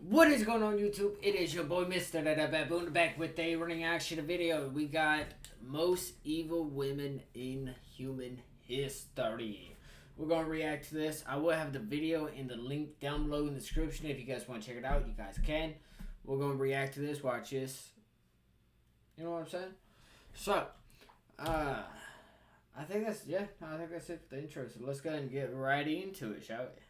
What is going on, YouTube? It is your boy MrBaboon back with a running action video. We got most evil women in human history. We're going to react to this. I will have the video in the link down below in the description. If you guys want to check it out, you guys can. We're going to react to this. Watch this. You know what I'm saying? So, I think that's it for the intro. So let's go ahead and get right into it, shall we?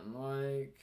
Like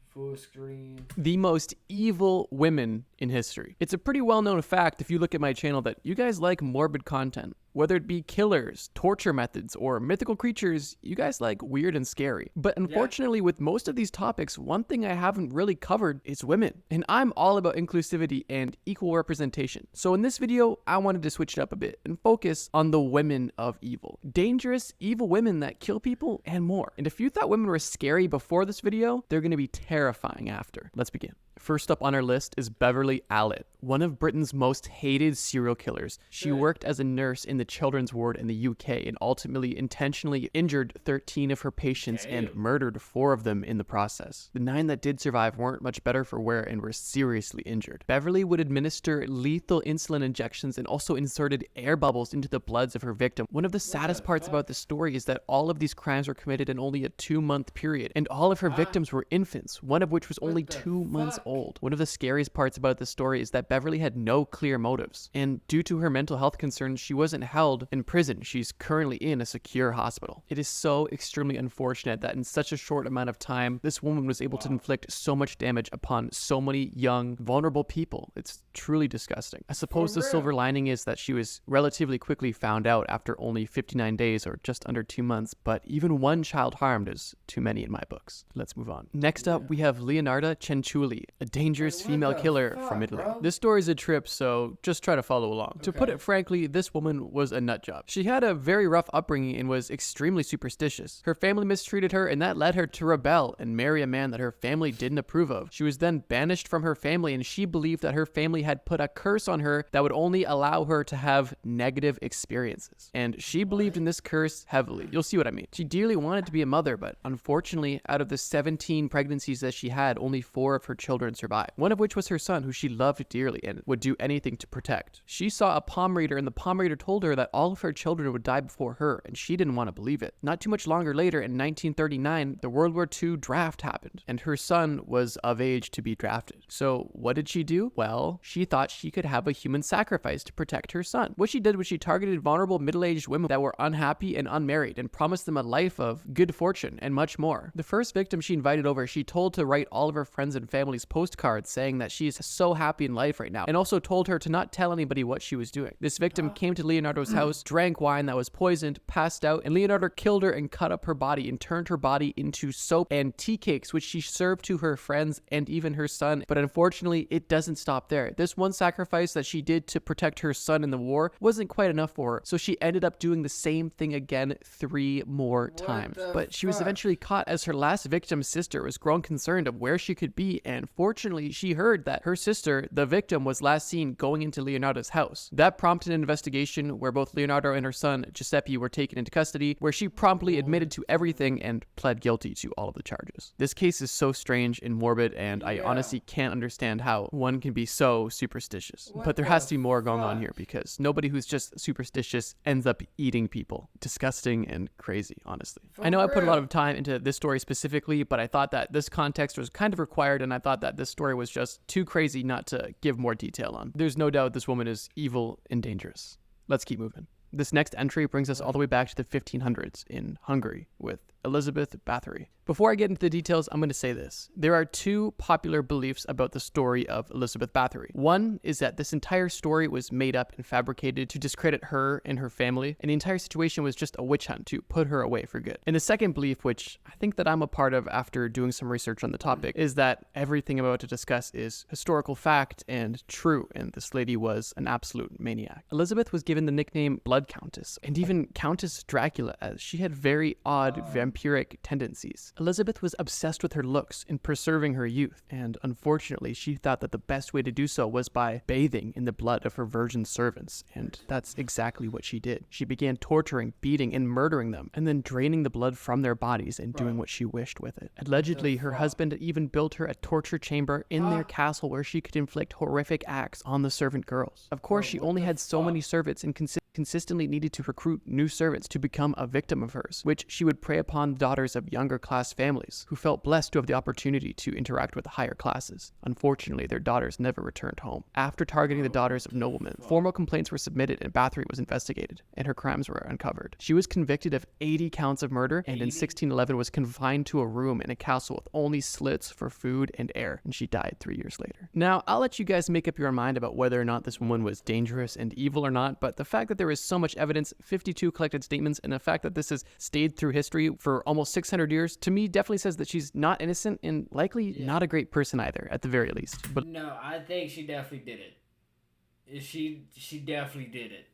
full screen. The most evil women in history. It's a pretty well-known fact if you look at my channel that you guys like morbid content. Whether it be killers, torture methods, or mythical creatures, you guys like weird and scary. But unfortunately, with most of these topics, one thing I haven't really covered is women. And I'm all about inclusivity and equal representation. So in this video, I wanted to switch it up a bit and focus on the women of evil. Dangerous, evil women that kill people and more. And if you thought women were scary before this video, they're gonna be terrifying after. Let's begin. First up on our list is Beverly Allitt, one of Britain's most hated serial killers. She worked as a nurse in the children's ward in the UK and ultimately intentionally injured 13 of her patients and murdered 4 of them in the process. The 9 that did survive weren't much better for wear and were seriously injured. Beverly would administer lethal insulin injections and also inserted air bubbles into the bloods of her victim. One of the saddest parts about this story is that all of these crimes were committed in only a 2-month period, and all of her victims were infants, one of which was only 2 months old. One of the scariest parts about this story is that Beverly had no clear motives, and due to her mental health concerns, she wasn't held in prison. She's currently in a secure hospital. It is so extremely unfortunate that in such a short amount of time, this woman was able to inflict so much damage upon so many young, vulnerable people. It's truly disgusting. I suppose the silver lining is that she was relatively quickly found out after only 59 days or just under 2 months, but even one child harmed is too many in my books. Let's move on. Next up, we have Leonarda Cenciulli, a dangerous female killer from Italy. This story is a trip, so just try to follow along. To put it frankly, this woman was a nut job. She had a very rough upbringing and was extremely superstitious. Her family mistreated her, and that led her to rebel and marry a man that her family didn't approve of. She was then banished from her family, and she believed that her family had put a curse on her that would only allow her to have negative experiences. And she believed in this curse heavily. You'll see what I mean. She dearly wanted to be a mother, but unfortunately, out of the 17 pregnancies that she had, only 4 of her children survived. One of which was her son, who she loved dearly and would do anything to protect. She saw a palm reader, and the palm reader told her that all of her children would die before her, and she didn't want to believe it. Not too much longer later, in 1939, the World War II draft happened, and her son was of age to be drafted. So what did she do? Well, she thought she could have a human sacrifice to protect her son. What she did was she targeted vulnerable middle-aged women that were unhappy and unmarried and promised them a life of good fortune and much more. The first victim she invited over, she told to write all of her friends and family's postcards saying that she's so happy in life right now, and also told her to not tell anybody what she was doing. This victim came to Leonardo's house, drank wine that was poisoned, passed out, and Leonardo killed her and cut up her body and turned her body into soap and tea cakes, which she served to her friends and even her son. But unfortunately, it doesn't stop there. This one sacrifice that she did to protect her son in the war wasn't quite enough for her, so she ended up doing the same thing again 3 more times. But she was eventually caught as her last victim's sister was growing concerned of where she could be, and fortunately, she heard that her sister, the victim, was last seen going into Leonardo's house. That prompted an investigation where both Leonardo and her son, Giuseppe, were taken into custody, where she promptly admitted to everything and pled guilty to all of the charges. This case is so strange and morbid, and I honestly can't understand how one can be so superstitious. But there has to be more going on here, because nobody who's just superstitious ends up eating people. Disgusting and crazy, honestly. I know I put a lot of time into this story specifically, but I thought that this context was kind of required, and I thought that this story was just too crazy not to give more detail on. There's no doubt this woman is evil and dangerous. Let's keep moving. This next entry brings us all the way back to the 1500s in Hungary with Elizabeth Bathory. Before I get into the details, I'm going to say this. There are 2 popular beliefs about the story of Elizabeth Bathory. One is that this entire story was made up and fabricated to discredit her and her family, and the entire situation was just a witch hunt to put her away for good. And the second belief, which I think that I'm a part of after doing some research on the topic, is that everything I'm about to discuss is historical fact and true, and this lady was an absolute maniac. Elizabeth was given the nickname Blood Countess, and even Countess Dracula, as she had very odd vampire vampiric tendencies. Elizabeth was obsessed with her looks and preserving her youth, and unfortunately she thought that the best way to do so was by bathing in the blood of her virgin servants, and that's exactly what she did. She began torturing, beating, and murdering them, and then draining the blood from their bodies and doing what she wished with it. Allegedly, her husband even built her a torture chamber in their castle where she could inflict horrific acts on the servant girls. Of course, she only had so many servants and consistently needed to recruit new servants to become a victim of hers, which she would prey upon the daughters of younger class families who felt blessed to have the opportunity to interact with the higher classes. Unfortunately, their daughters never returned home. After targeting the daughters of noblemen, formal complaints were submitted and battery was investigated, and her crimes were uncovered. She was convicted of 80 counts of murder, and in 1611 was confined to a room in a castle with only slits for food and air, and she died 3 years later. Now, I'll let you guys make up your mind about whether or not this woman was dangerous and evil or not, but the fact that there is so much evidence, 52 collected statements, and the fact that this has stayed through history for almost 600 years, to me definitely says that she's not innocent and likely not a great person either, at the very least. But no, I think she definitely did it. She definitely did it.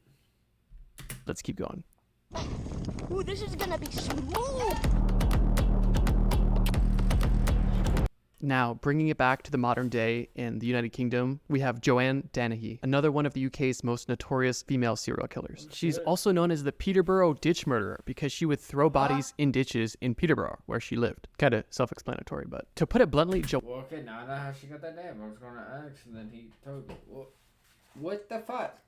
Let's keep going. Ooh, this is gonna be smooth. Now, bringing it back to the modern day in the United Kingdom, we have Joanne Dennehy, another one of the UK's most notorious female serial killers. She's also known as the Peterborough ditch murderer because she would throw bodies in ditches in Peterborough, where she lived. Kind of self-explanatory, but to put it bluntly, Well, okay, now I know how she got that name. I was going to ask, and then he told me. What the fuck?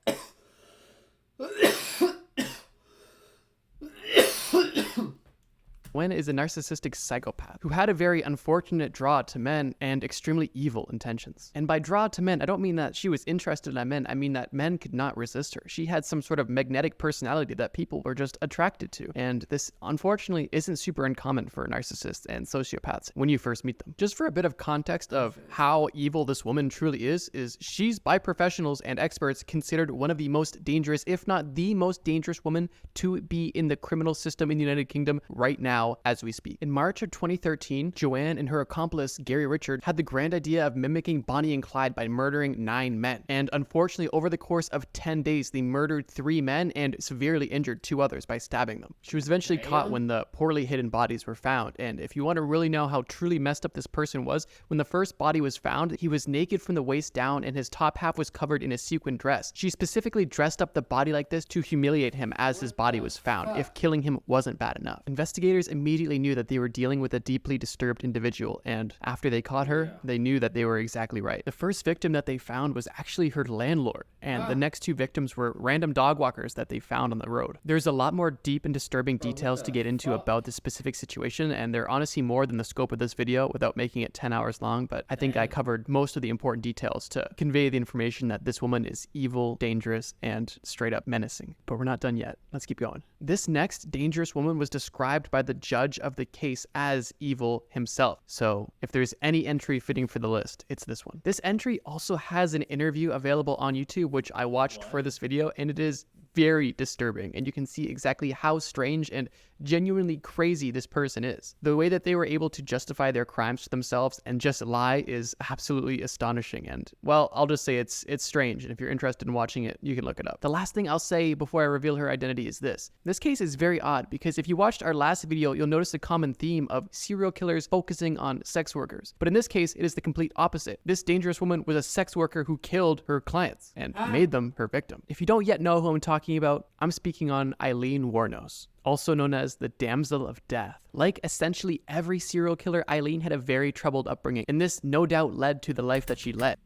Joanne is a narcissistic psychopath who had a very unfortunate draw to men and extremely evil intentions. And by draw to men, I don't mean that she was interested in men, I mean that men could not resist her. She had some sort of magnetic personality that people were just attracted to. And this, unfortunately, isn't super uncommon for narcissists and sociopaths when you first meet them. Just for a bit of context of how evil this woman truly is she's by professionals and experts considered one of the most dangerous, if not the most dangerous woman to be in the criminal system in the United Kingdom right now as we speak. In March of 2013, Joanne and her accomplice Gary Richard had the grand idea of mimicking Bonnie and Clyde by murdering 9 men. And unfortunately, over the course of 10 days, they murdered 3 men and severely injured 2 others by stabbing them. She was eventually caught when the poorly hidden bodies were found. And if you want to really know how truly messed up this person was, when the first body was found, he was naked from the waist down and his top half was covered in a sequin dress. She specifically dressed up the body like this to humiliate him as his body was found, if killing him wasn't bad enough. Investigators immediately knew that they were dealing with a deeply disturbed individual, and after they caught her, they knew that they were exactly right. The first victim that they found was actually her landlord, and the next 2 victims were random dog walkers that they found on the road. There's a lot more deep and disturbing details to get into about this specific situation, and they're honestly more than the scope of this video without making it 10 hours long, but I think I covered most of the important details to convey the information that this woman is evil, dangerous, and straight up menacing. But we're not done yet. Let's keep going. This next dangerous woman was described by the judge of the case as evil himself. So if there's any entry fitting for the list, it's this one. This entry also has an interview available on YouTube, which I watched for this video, and it is very disturbing, and you can see exactly how strange and genuinely crazy this person is. The way that they were able to justify their crimes to themselves and just lie is absolutely astonishing, and well, I'll just say it's strange, and if you're interested in watching it, you can look it up. The last thing I'll say before I reveal her identity is this. This case is very odd because if you watched our last video, you'll notice a common theme of serial killers focusing on sex workers. But in this case, it is the complete opposite. This dangerous woman was a sex worker who killed her clients and made them her victim. If you don't yet know who I'm talking about, I'm speaking on Eileen Wuornos, also known as the Damsel of Death. Like essentially every serial killer, Eileen had a very troubled upbringing, and this no doubt led to the life that she led.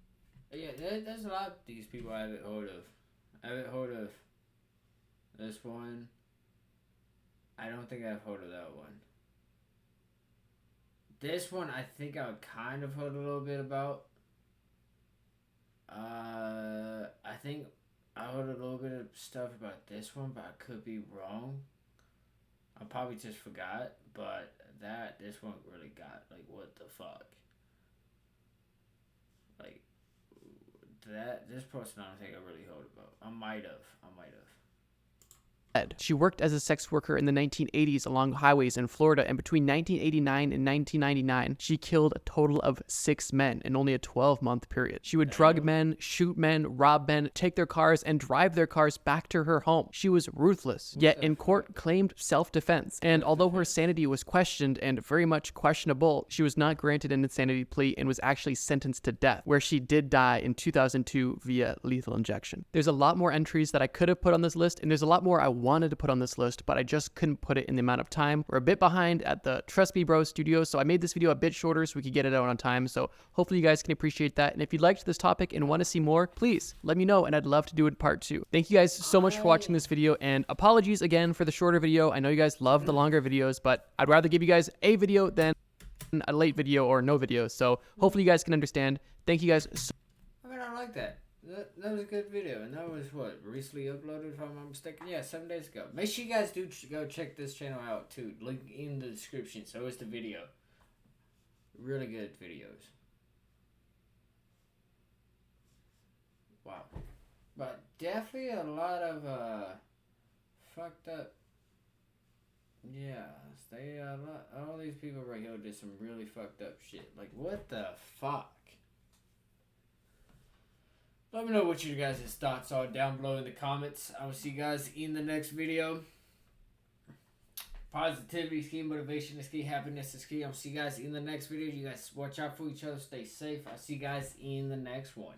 Yeah, there's a lot of these people I haven't heard of. I haven't heard of this one. I don't think I've heard of that one. This one, I think I kind of heard a little bit about. I think I heard a little bit of stuff about this one, but I could be wrong. I probably just forgot, but this one really got, like, what the fuck? Like, this person I don't think I really heard about. I might have. She worked as a sex worker in the 1980s along highways in Florida, and between 1989 and 1999, she killed a total of 6 men in only a 12-month period. She would drug men, shoot men, rob men, take their cars, and drive their cars back to her home. She was ruthless, yet in court claimed self-defense, and although her sanity was questioned and very much questionable, she was not granted an insanity plea and was actually sentenced to death, where she did die in 2002 via lethal injection. There's a lot more entries that I could have put on this list, and there's a lot more I wanted to put on this list, but I just couldn't put it in the amount of time. We're a bit behind at the Trust Me Bro studio, so I made this video a bit shorter so we could get it out on time, so hopefully you guys can appreciate that. And if you liked this topic and want to see more, please let me know, and I'd love to do it part 2. Thank you guys so much for watching this video, and apologies again for the shorter video. I know you guys love the longer videos, but I'd rather give you guys a video than a late video or no video, so hopefully you guys can understand. Thank you guys so I mean, I like that. That was a good video, and that was what, recently uploaded, if I'm not mistaken. Yeah, 7 days ago. Make sure you guys do go check this channel out too. Link in the description. So is the video. Really good videos. Wow. But definitely a lot of fucked up. Yeah, all these people right here did some really fucked up shit. Like, what the fuck? Let me know what your guys' thoughts are down below in the comments. I will see you guys in the next video. Positivity is key, motivation is key, happiness is key. I'll see you guys in the next video. You guys watch out for each other, stay safe. I'll see you guys in the next one.